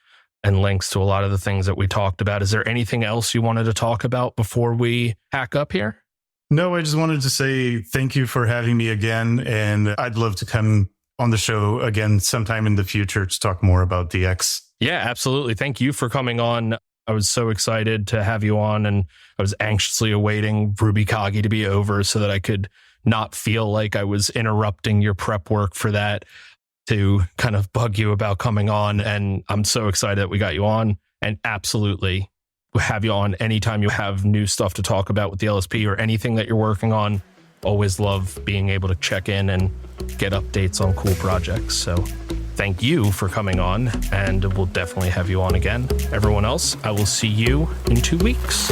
and links to a lot of the things that we talked about. Is there anything else you wanted to talk about before we hack up here? No, I just wanted to say thank you for having me again. And I'd love to come on the show again sometime in the future to talk more about DX. Yeah, absolutely. Thank you for coming on. I was so excited to have you on, and I was anxiously awaiting Ruby Kaigi to be over so that I could not feel like I was interrupting your prep work for that, to kind of bug you about coming on. And I'm so excited that we got you on, and absolutely have you on anytime you have new stuff to talk about with the LSP or anything that you're working on. Always love being able to check in and get updates on cool projects. So thank you for coming on, and we'll definitely have you on again. Everyone else, I will see you in 2 weeks.